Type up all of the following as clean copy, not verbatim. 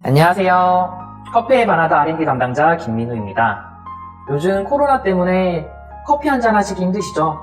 안녕하세요. 커피의 바나다 R&D 담당자 김민우입니다. 요즘 코로나 때문에 커피 한잔 하시기 힘드시죠?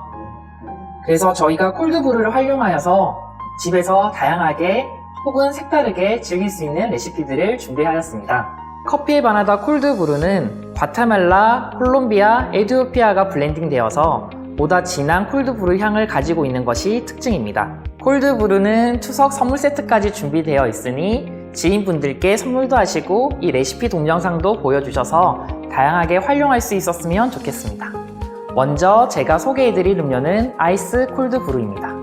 그래서 저희가 콜드브루를 활용하여서 집에서 다양하게 혹은 색다르게 즐길 수 있는 레시피들을 준비하였습니다. 커피의 바나다 콜드브루는 과테말라, 콜롬비아, 에티오피아가 블렌딩되어서 보다 진한 콜드브루 향을 가지고 있는 것이 특징입니다. 콜드브루는 추석 선물 세트까지 준비되어 있으니 지인분들께 선물도 하시고 이 레시피 동영상도 보여주셔서 다양하게 활용할 수 있었으면 좋겠습니다. 먼저 제가 소개해드릴 음료는 아이스 콜드브루입니다.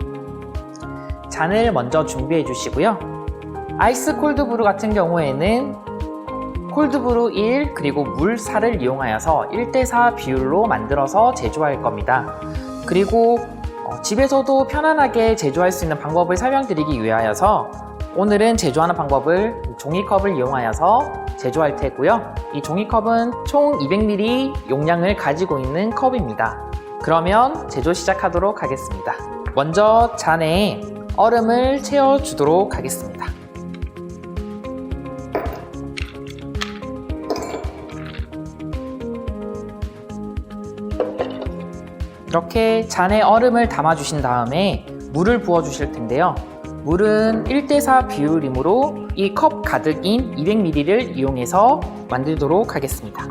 잔을 먼저 준비해 주시고요. 아이스 콜드브루 같은 경우에는 콜드브루 1 그리고 물 4를 이용하여서 1대4 비율로 만들어서 제조할 겁니다. 그리고 집에서도 편안하게 제조할 수 있는 방법을 설명드리기 위하여서 오늘은 제조하는 방법을 종이컵을 이용하여서 제조할 테고요. 이 종이컵은 총 200ml 용량을 가지고 있는 컵입니다. 그러면 제조 시작하도록 하겠습니다. 먼저 잔에 얼음을 채워주도록 하겠습니다. 이렇게 잔에 얼음을 담아주신 다음에 물을 부어주실 텐데요. 물은 1대4 비율이므로 이 컵 가득인 200ml를 이용해서 만들도록 하겠습니다.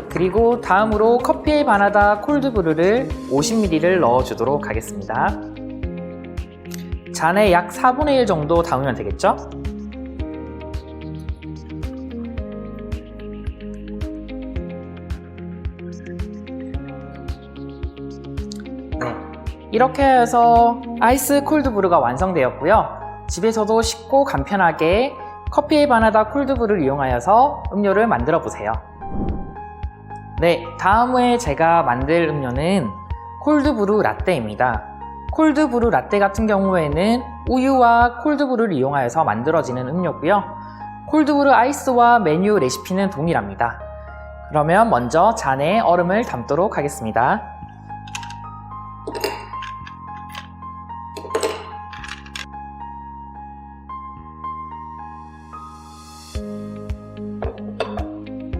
그리고 다음으로 커피의 바나다 콜드브루를 50ml를 넣어주도록 하겠습니다. 잔에 약 4분의 1 정도 담으면 되겠죠? 이렇게 해서 아이스 콜드브루가 완성되었고요. 집에서도 쉽고 간편하게 커피의 바나다 콜드브루를 이용하여서 음료를 만들어 보세요. 네, 다음에 제가 만들 음료는 콜드브루 라떼입니다. 콜드브루 라떼 같은 경우에는 우유와 콜드브루를 이용하여서 만들어지는 음료고요. 콜드브루 아이스와 메뉴 레시피는 동일합니다. 그러면 먼저 잔에 얼음을 담도록 하겠습니다.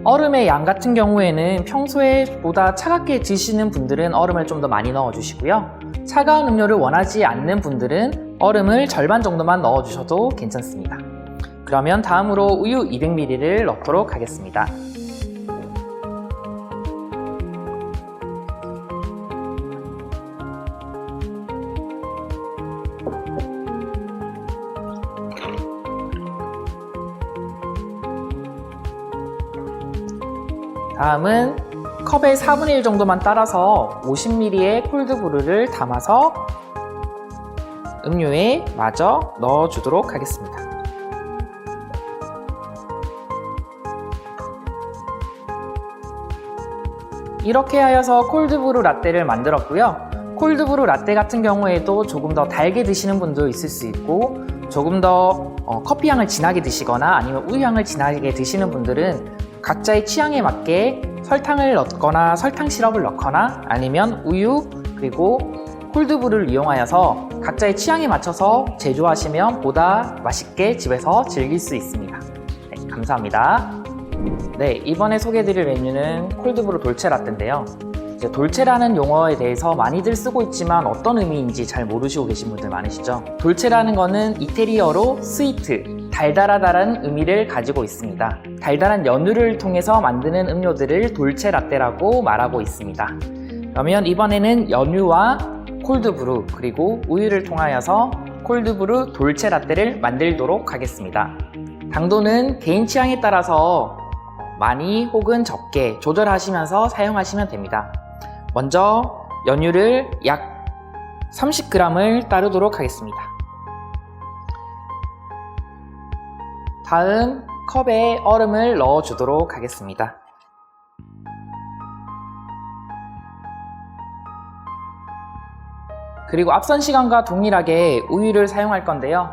얼음의 양 같은 경우에는 평소에 보다 차갑게 드시는 분들은 얼음을 좀 더 많이 넣어주시고요. 차가운 음료를 원하지 않는 분들은 얼음을 절반 정도만 넣어주셔도 괜찮습니다. 그러면 다음으로 우유 200ml를 넣도록 하겠습니다. 다음은 컵의 4분의 1 정도만 따라서 50ml의 콜드브루를 담아서 음료에 마저 넣어주도록 하겠습니다. 이렇게 하여서 콜드브루 라떼를 만들었고요. 콜드브루 라떼 같은 경우에도 조금 더 달게 드시는 분도 있을 수 있고 조금 더 커피 향을 진하게 드시거나 아니면 우유 향을 진하게 드시는 분들은 각자의 취향에 맞게 설탕을 넣거나 설탕 시럽을 넣거나 아니면 우유 그리고 콜드브루를 이용하여서 각자의 취향에 맞춰서 제조하시면 보다 맛있게 집에서 즐길 수 있습니다. 네, 감사합니다. 네, 이번에 소개해드릴 메뉴는 콜드브루 돌체 라떼인데요. 이제 돌체라는 용어에 대해서 많이들 쓰고 있지만 어떤 의미인지 잘 모르시고 계신 분들 많으시죠? 돌체라는 거는 이태리어로 스위트, 달달하다라는 의미를 가지고 있습니다. 달달한 연유를 통해서 만드는 음료들을 돌체 라떼라고 말하고 있습니다. 그러면 이번에는 연유와 콜드브루 그리고 우유를 통하여서 콜드브루 돌체 라떼를 만들도록 하겠습니다. 당도는 개인 취향에 따라서 많이 혹은 적게 조절하시면서 사용하시면 됩니다. 먼저 연유를 약 30g을 따르도록 하겠습니다. 다음 컵에 얼음을 넣어주도록 하겠습니다. 그리고 앞선 시간과 동일하게 우유를 사용할 건데요.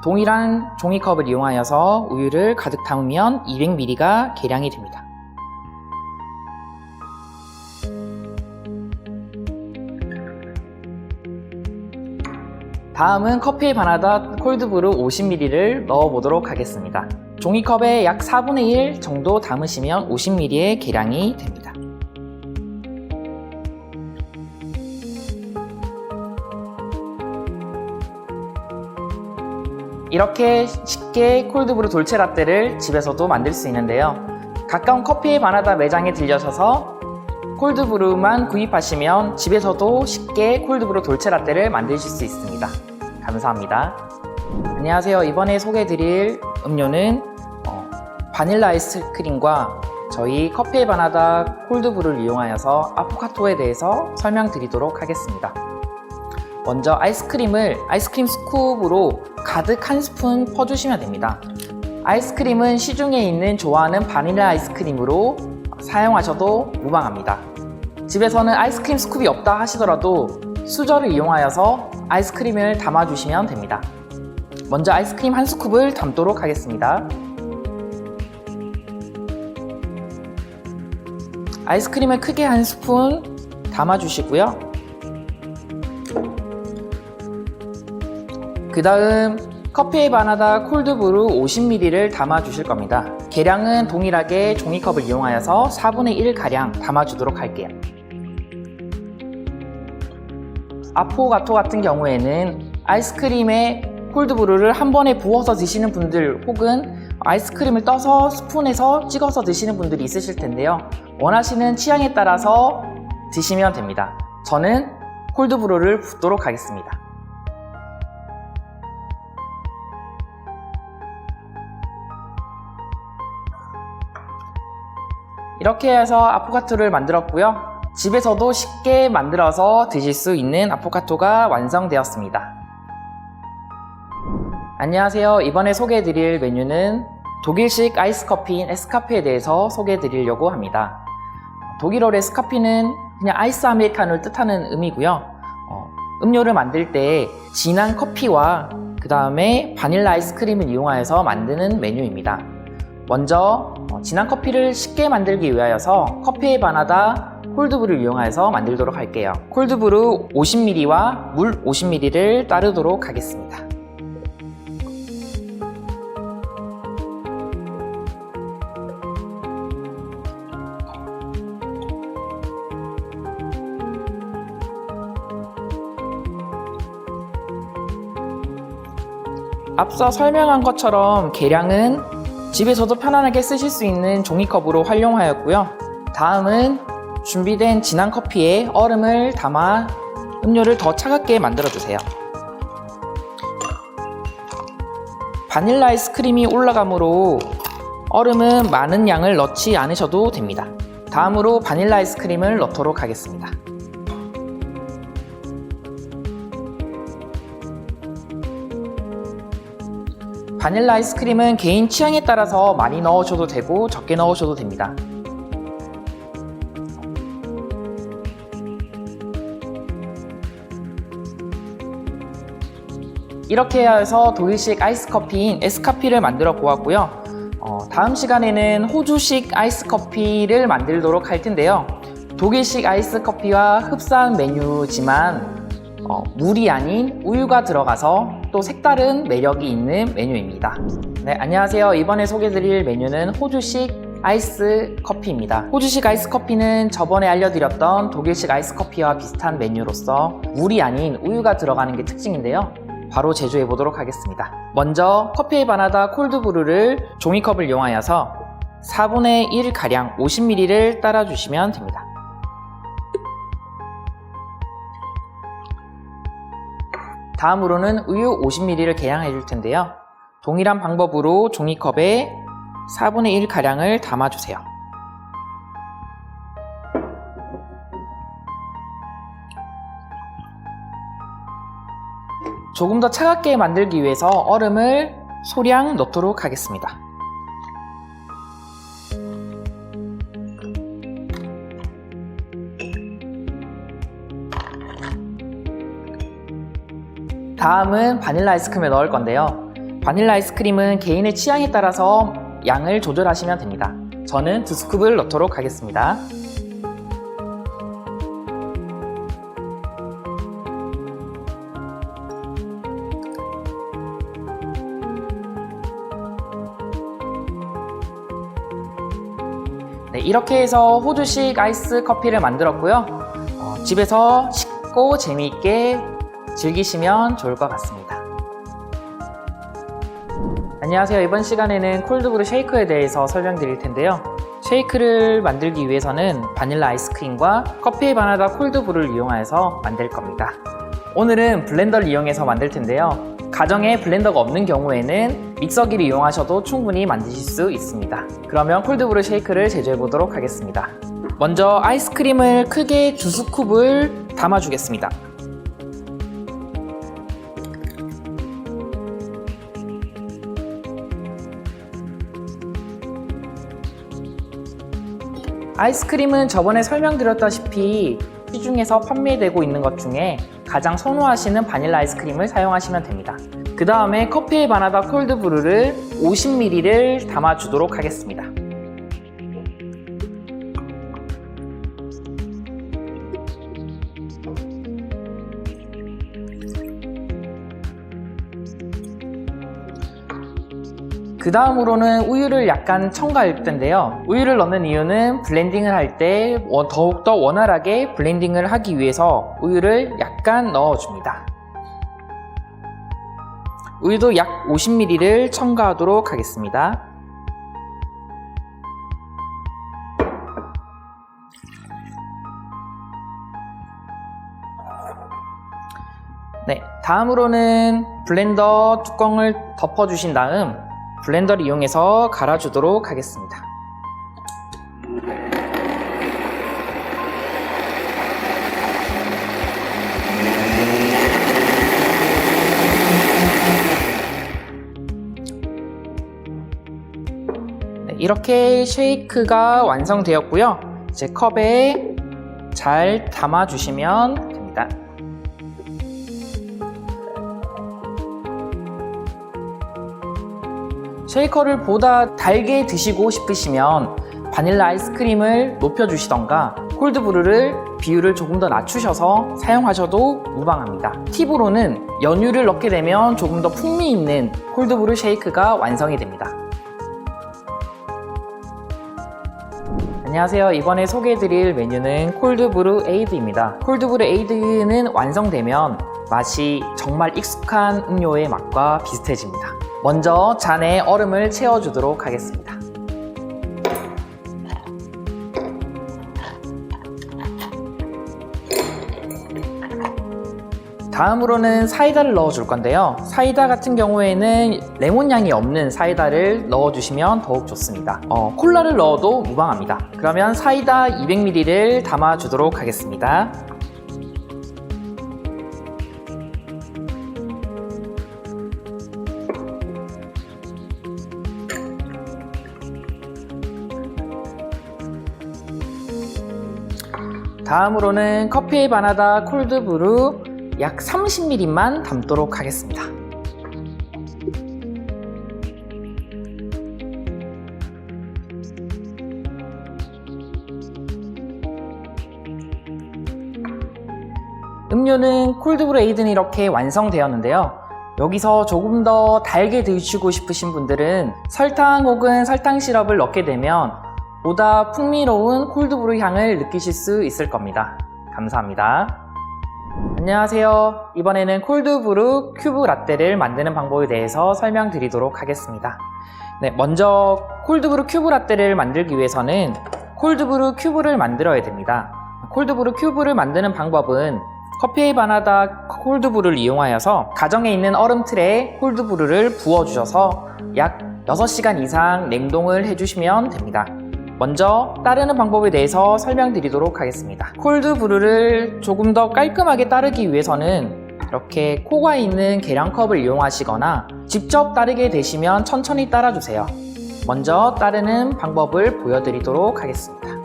동일한 종이컵을 이용하여서 우유를 가득 담으면 200ml가 계량이 됩니다. 다음은 커피 바나다 콜드브루 50ml를 넣어보도록 하겠습니다. 종이컵에 약 4분의 1 정도 담으시면 50ml의 계량이 됩니다. 이렇게 쉽게 콜드브루 돌체라떼를 집에서도 만들 수 있는데요. 가까운 커피 바나다 매장에 들려셔서 콜드브루만 구입하시면 집에서도 쉽게 콜드브루 돌체라떼를 만드실 수 있습니다. 감사합니다. 안녕하세요. 이번에 소개해드릴 음료는 바닐라 아이스크림과 저희 커피 바나다 콜드브루를 이용하여서 아포카토에 대해서 설명드리도록 하겠습니다. 먼저 아이스크림 스쿱으로 가득 한 스푼 퍼주시면 됩니다. 아이스크림은 시중에 있는 좋아하는 바닐라 아이스크림으로 사용하셔도 무방합니다. 집에서는 아이스크림 스쿱이 없다 하시더라도 수저를 이용하여서 아이스크림을 담아주시면 됩니다. 먼저 아이스크림 한 스쿱을 담도록 하겠습니다. 아이스크림을 크게 한 스푼 담아주시고요. 그 다음 커피 바나다 콜드브루 50ml를 담아주실 겁니다. 계량은 동일하게 종이컵을 이용하여서 4분의 1 가량 담아주도록 할게요. 아포가토 같은 경우에는 아이스크림에 콜드브루를 한 번에 부어서 드시는 분들 혹은 아이스크림을 떠서 스푼에서 찍어서 드시는 분들이 있으실 텐데요. 원하시는 취향에 따라서 드시면 됩니다. 저는 콜드브루를 붓도록 하겠습니다. 이렇게 해서 아포카토를 만들었고요. 집에서도 쉽게 만들어서 드실 수 있는 아포카토가 완성되었습니다. 안녕하세요. 이번에 소개해드릴 메뉴는 독일식 아이스커피인 에스카페에 대해서 소개해드리려고 합니다. 독일어로 에스카피는 그냥 아이스 아메리카노를 뜻하는 의미고요. 음료를 만들 때 진한 커피와 그 다음에 바닐라 아이스크림을 이용하여서 만드는 메뉴입니다. 먼저 진한 커피를 쉽게 만들기 위하여서 커피 바나다 콜드브루를 이용해서 만들도록 할게요. 콜드브루 50ml와 물 50ml를 따르도록 하겠습니다. 앞서 설명한 것처럼 계량은 집에서도 편안하게 쓰실 수 있는 종이컵으로 활용하였고요. 다음은 준비된 진한 커피에 얼음을 담아 음료를 더 차갑게 만들어주세요. 바닐라 아이스크림이 올라가므로 얼음은 많은 양을 넣지 않으셔도 됩니다. 다음으로 바닐라 아이스크림을 넣도록 하겠습니다. 바닐라 아이스크림은 개인 취향에 따라서 많이 넣으셔도 되고 적게 넣으셔도 됩니다. 이렇게 해서 독일식 아이스커피인 에스카피를 만들어 보았고요. 다음 시간에는 호주식 아이스커피를 만들도록 할 텐데요. 독일식 아이스커피와 흡사한 메뉴지만 물이 아닌 우유가 들어가서 또 색다른 매력이 있는 메뉴입니다. 네, 안녕하세요. 이번에 소개해드릴 메뉴는 호주식 아이스 커피입니다. 호주식 아이스 커피는 저번에 알려드렸던 독일식 아이스 커피와 비슷한 메뉴로서 물이 아닌 우유가 들어가는 게 특징인데요. 바로 제조해 보도록 하겠습니다. 먼저 커피 바나다 콜드브루를 종이컵을 이용하여서 4분의 1 가량 50ml를 따라주시면 됩니다. 다음으로는 우유 50ml를 계량해 줄 텐데요. 동일한 방법으로 종이컵에 4분의 1 가량을 담아주세요. 조금 더 차갑게 만들기 위해서 얼음을 소량 넣도록 하겠습니다. 다음은 바닐라 아이스크림을 넣을 건데요. 바닐라 아이스크림은 개인의 취향에 따라서 양을 조절하시면 됩니다. 저는 2스쿱을 넣도록 하겠습니다. 네, 이렇게 해서 호주식 아이스 커피를 만들었고요. 집에서 쉽고 재미있게 즐기시면 좋을 것 같습니다. 안녕하세요. 이번 시간에는 콜드브루 쉐이크에 대해서 설명드릴 텐데요. 쉐이크를 만들기 위해서는 바닐라 아이스크림과 커피에 바나다 콜드브루를 이용해서 만들 겁니다. 오늘은 블렌더를 이용해서 만들 텐데요. 가정에 블렌더가 없는 경우에는 믹서기를 이용하셔도 충분히 만드실 수 있습니다. 그러면 콜드브루 쉐이크를 제조해 보도록 하겠습니다. 먼저 아이스크림을 크게 2스쿱을 담아 주겠습니다. 아이스크림은 저번에 설명드렸다시피 시중에서 판매되고 있는 것 중에 가장 선호하시는 바닐라 아이스크림을 사용하시면 됩니다. 그 다음에 커피에 바나다 콜드브루를 50ml를 담아주도록 하겠습니다. 그 다음으로는 우유를 약간 첨가할 텐데요. 우유를 넣는 이유는 블렌딩을 할 때 더욱더 원활하게 블렌딩을 하기 위해서 우유를 약간 넣어줍니다. 우유도 약 50ml를 첨가하도록 하겠습니다. 네, 다음으로는 블렌더 뚜껑을 덮어주신 다음 블렌더를 이용해서 갈아주도록 하겠습니다. 네, 이렇게 쉐이크가 완성되었고요. 이제 컵에 잘 담아주시면 됩니다. 쉐이커를 보다 달게 드시고 싶으시면 바닐라 아이스크림을 높여주시던가 콜드브루를 비율을 조금 더 낮추셔서 사용하셔도 무방합니다. 팁으로는 연유를 넣게 되면 조금 더 풍미 있는 콜드브루 쉐이크가 완성이 됩니다. 안녕하세요. 이번에 소개해드릴 메뉴는 콜드브루 에이드입니다. 콜드브루 에이드는 완성되면 맛이 정말 익숙한 음료의 맛과 비슷해집니다. 먼저 잔에 얼음을 채워주도록 하겠습니다. 다음으로는 사이다를 넣어줄 건데요. 사이다 같은 경우에는 레몬향이 없는 사이다를 넣어주시면 더욱 좋습니다. 콜라를 넣어도 무방합니다. 그러면 사이다 200ml를 담아주도록 하겠습니다. 다음으로는 커피에 바나다 콜드브루 약 30ml만 담도록 하겠습니다. 음료는 콜드브루 에이드는 이렇게 완성되었는데요. 여기서 조금 더 달게 드시고 싶으신 분들은 설탕 혹은 설탕 시럽을 넣게 되면 보다 풍미로운 콜드브루 향을 느끼실 수 있을 겁니다. 감사합니다. 안녕하세요. 이번에는 콜드브루 큐브 라떼를 만드는 방법에 대해서 설명드리도록 하겠습니다. 네, 먼저 콜드브루 큐브 라떼를 만들기 위해서는 콜드브루 큐브를 만들어야 됩니다. 콜드브루 큐브를 만드는 방법은 커피에 바나다 콜드브루를 이용하여서 가정에 있는 얼음틀에 콜드브루를 부어주셔서 약 6시간 이상 냉동을 해주시면 됩니다. 먼저 따르는 방법에 대해서 설명드리도록 하겠습니다. 콜드브루를 조금 더 깔끔하게 따르기 위해서는 이렇게 코가 있는 계량컵을 이용하시거나 직접 따르게 되시면 천천히 따라주세요. 먼저 따르는 방법을 보여드리도록 하겠습니다.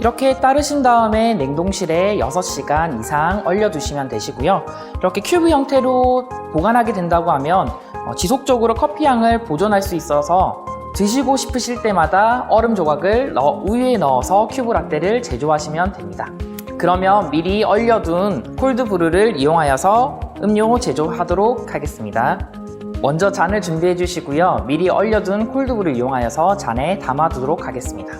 이렇게 따르신 다음에 냉동실에 6시간 이상 얼려두시면 되시고요. 이렇게 큐브 형태로 보관하게 된다고 하면 지속적으로 커피 향을 보존할 수 있어서 드시고 싶으실 때마다 얼음 조각을 우유에 넣어서 큐브 라떼를 제조하시면 됩니다. 그러면 미리 얼려둔 콜드브루를 이용하여서 음료 제조하도록 하겠습니다. 먼저 잔을 준비해 주시고요. 미리 얼려둔 콜드브루를 이용하여서 잔에 담아두도록 하겠습니다.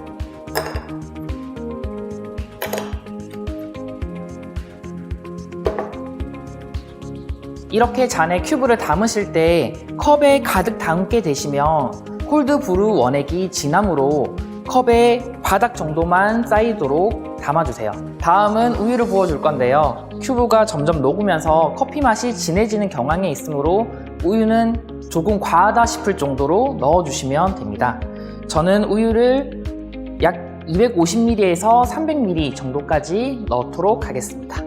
이렇게 잔에 큐브를 담으실 때 컵에 가득 담게 되시면 콜드브루 원액이 진함으로 컵에 바닥 정도만 쌓이도록 담아주세요. 다음은 우유를 부어줄 건데요. 큐브가 점점 녹으면서 커피 맛이 진해지는 경향에 있으므로 우유는 조금 과하다 싶을 정도로 넣어주시면 됩니다. 저는 우유를 약 250ml에서 300ml 정도까지 넣도록 하겠습니다.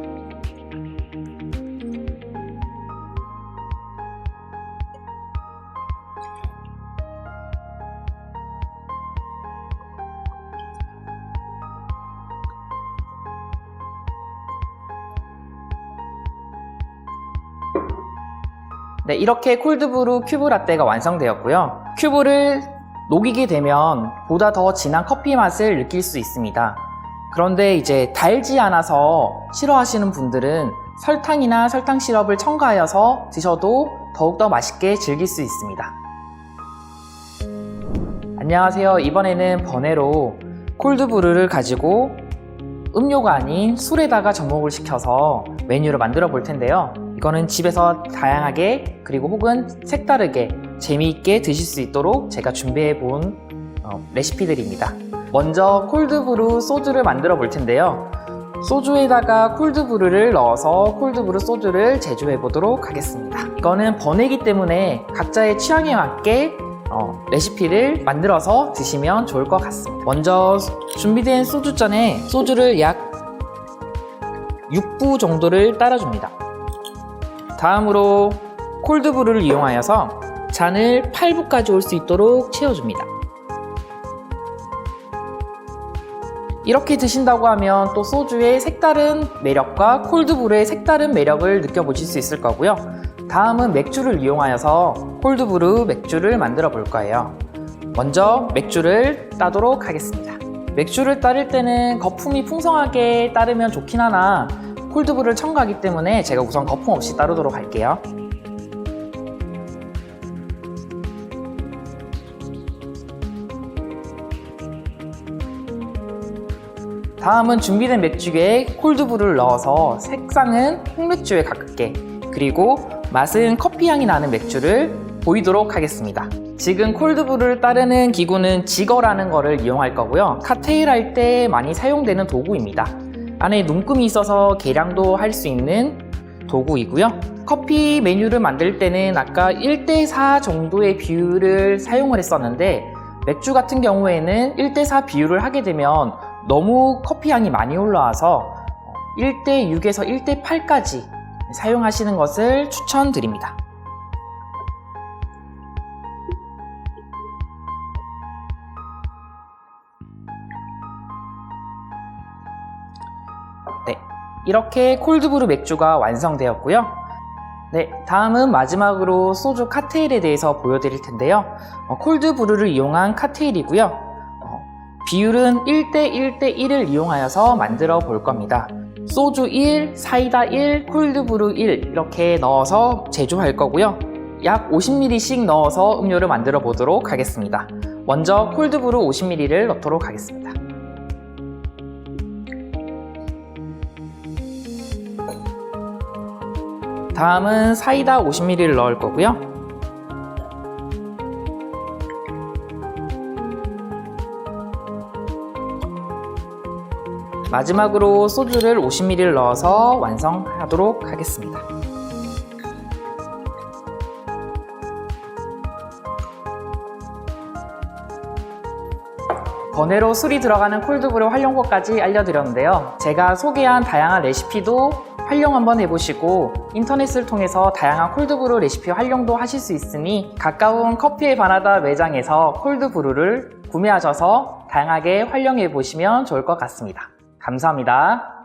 네, 이렇게 콜드브루 큐브 라떼가 완성되었고요. 큐브를 녹이게 되면 보다 더 진한 커피 맛을 느낄 수 있습니다. 그런데 이제 달지 않아서 싫어하시는 분들은 설탕이나 설탕 시럽을 첨가하여서 드셔도 더욱더 맛있게 즐길 수 있습니다. 안녕하세요. 이번에는 버네로 콜드브루를 가지고 음료가 아닌 술에다가 접목을 시켜서 메뉴를 만들어 볼 텐데요. 이거는 집에서 다양하게 그리고 혹은 색다르게 재미있게 드실 수 있도록 제가 준비해 본 레시피들입니다. 먼저 콜드브루 소주를 만들어 볼 텐데요. 소주에다가 콜드브루를 넣어서 콜드브루 소주를 제조해 보도록 하겠습니다. 이거는 버네기 때문에 각자의 취향에 맞게 레시피를 만들어서 드시면 좋을 것 같습니다. 먼저 준비된 소주잔에 소주를 약 6부 정도를 따라줍니다. 다음으로 콜드브루를 이용하여서 잔을 8부까지 올 수 있도록 채워줍니다. 이렇게 드신다고 하면 또 소주의 색다른 매력과 콜드브루의 색다른 매력을 느껴보실 수 있을 거고요. 다음은 맥주를 이용하여서 콜드브루 맥주를 만들어 볼 거예요. 먼저 맥주를 따도록 하겠습니다. 맥주를 따를 때는 거품이 풍성하게 따르면 좋긴 하나 콜드브루를 첨가하기 때문에 제가 우선 거품 없이 따르도록 할게요. 다음은 준비된 맥주에 콜드브루를 넣어서 색상은 흑맥주에 가깝게 그리고 맛은 커피향이 나는 맥주를 보이도록 하겠습니다. 지금 콜드브루를 따르는 기구는 지거라는 거를 이용할 거고요. 칵테일 할 때 많이 사용되는 도구입니다. 안에 눈금이 있어서 계량도 할 수 있는 도구이고요. 커피 메뉴를 만들 때는 아까 1대4 정도의 비율을 사용을 했었는데 맥주 같은 경우에는 1대4 비율을 하게 되면 너무 커피 향이 많이 올라와서 1대6에서 1대8까지 사용하시는 것을 추천드립니다. 네, 이렇게 콜드브루 맥주가 완성되었고요. 네, 다음은 마지막으로 소주 칵테일에 대해서 보여드릴 텐데요. 콜드브루를 이용한 칵테일이고요. 비율은 1대1대1을 이용하여서 만들어 볼 겁니다. 소주 1, 사이다 1, 콜드브루 1 이렇게 넣어서 제조할 거고요. 약 50ml씩 넣어서 음료를 만들어 보도록 하겠습니다. 먼저 콜드브루 50ml를 넣도록 하겠습니다. 다음은 사이다 50ml를 넣을 거고요. 마지막으로 소주를 50ml를 넣어서 완성하도록 하겠습니다. 버네로 술이 들어가는 콜드브루 활용법까지 알려드렸는데요. 제가 소개한 다양한 레시피도 활용 한번 해보시고 인터넷을 통해서 다양한 콜드브루 레시피 활용도 하실 수 있으니 가까운 커피의 바나다 매장에서 콜드브루를 구매하셔서 다양하게 활용해 보시면 좋을 것 같습니다. 감사합니다.